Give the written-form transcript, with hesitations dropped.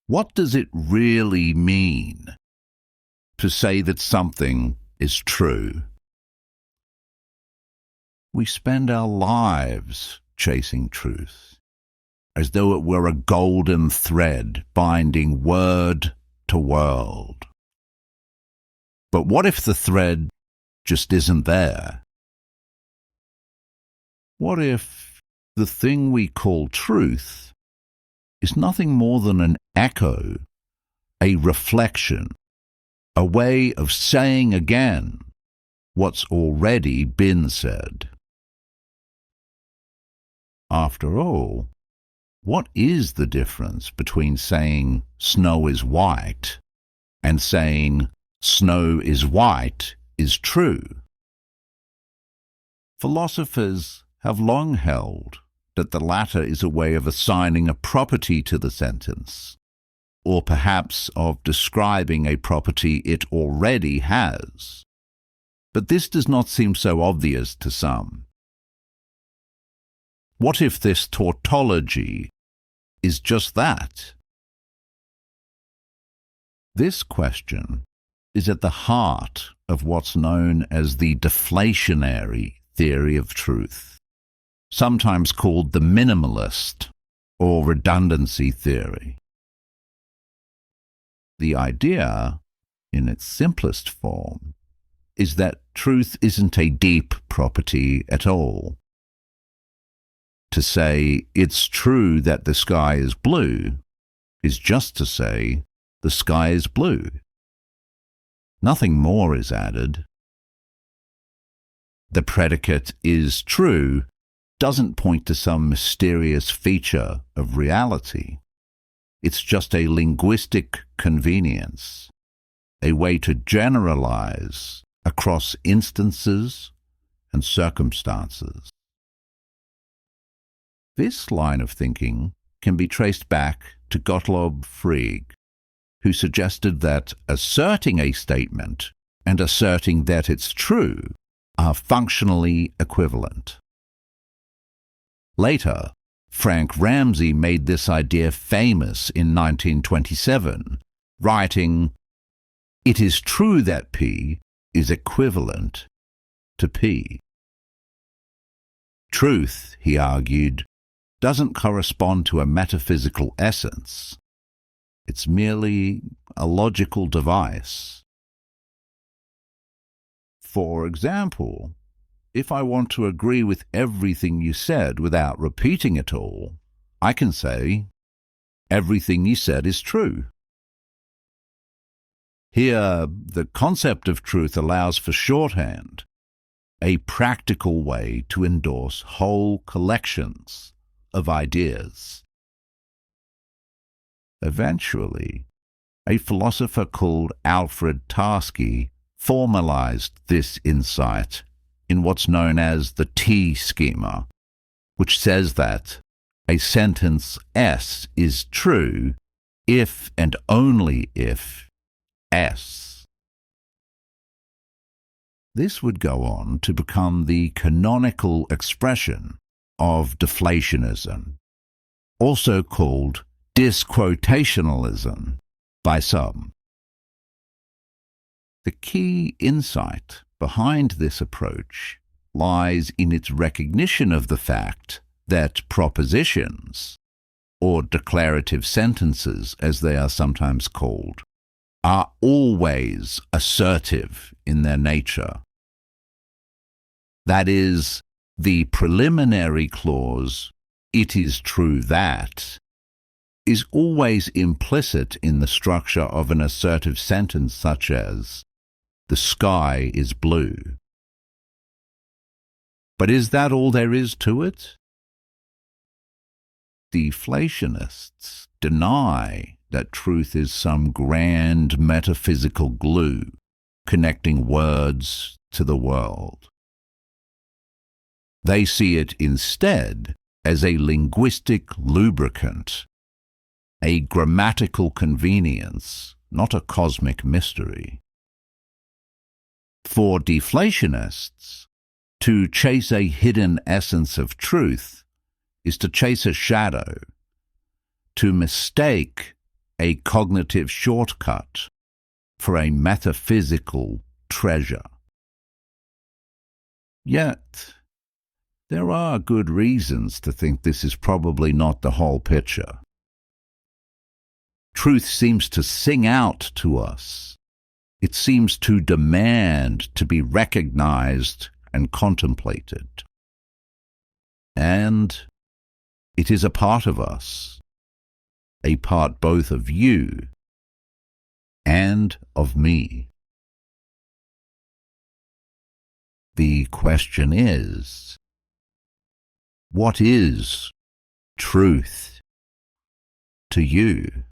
What does it really mean to say that something is true? We spend our lives chasing truth, as though it were a golden thread binding word to world. But what if the thread just isn't there? What if the thing we call truth is nothing more than an echo, a reflection, a way of saying again what's already been said? After all, what is the difference between saying snow is white and saying snow is white is true? Philosophers have long held that the latter is a way of assigning a property to the sentence, or perhaps of describing a property it already has. But this does not seem so obvious to some. What if this tautology is just that? This question is at the heart of what's known as the deflationary theory of truth, sometimes called the minimalist or redundancy theory. The idea, in its simplest form, is that truth isn't a deep property at all. To say it's true that the sky is blue is just to say the sky is blue. Nothing more is added. The predicate is true doesn't point to some mysterious feature of reality. It's just a linguistic convenience, a way to generalize across instances and circumstances. This line of thinking can be traced back to Gottlob Frege, who suggested that asserting a statement and asserting that it's true are functionally equivalent. Later, Frank Ramsey made this idea famous in 1927, writing, "It is true that P is equivalent to P." Truth, he argued, doesn't correspond to a metaphysical essence. It's merely a logical device. For example, if I want to agree with everything you said without repeating it all, I can say, everything you said is true. Here, the concept of truth allows for shorthand, a practical way to endorse whole collections of ideas. Eventually, a philosopher called Alfred Tarski formalized this insight in what's known as the T schema, which says that a sentence S is true if and only if S. This would go on to become the canonical expression of deflationism, also called disquotationalism by some. The key insight behind this approach lies in its recognition of the fact that propositions, or declarative sentences as they are sometimes called, are always assertive in their nature. That is, the preliminary clause, "it is true that," is always implicit in the structure of an assertive sentence such as, "The sky is blue." But is that all there is to it? Deflationists deny that truth is some grand metaphysical glue connecting words to the world. They see it instead as a linguistic lubricant, a grammatical convenience, not a cosmic mystery. For deflationists, to chase a hidden essence of truth is to chase a shadow, to mistake a cognitive shortcut for a metaphysical treasure. Yet, there are good reasons to think this is probably not the whole picture. Truth seems to sing out to us. It seems to demand to be recognized and contemplated. And it is a part of us, a part both of you and of me. The question is, what is truth to you?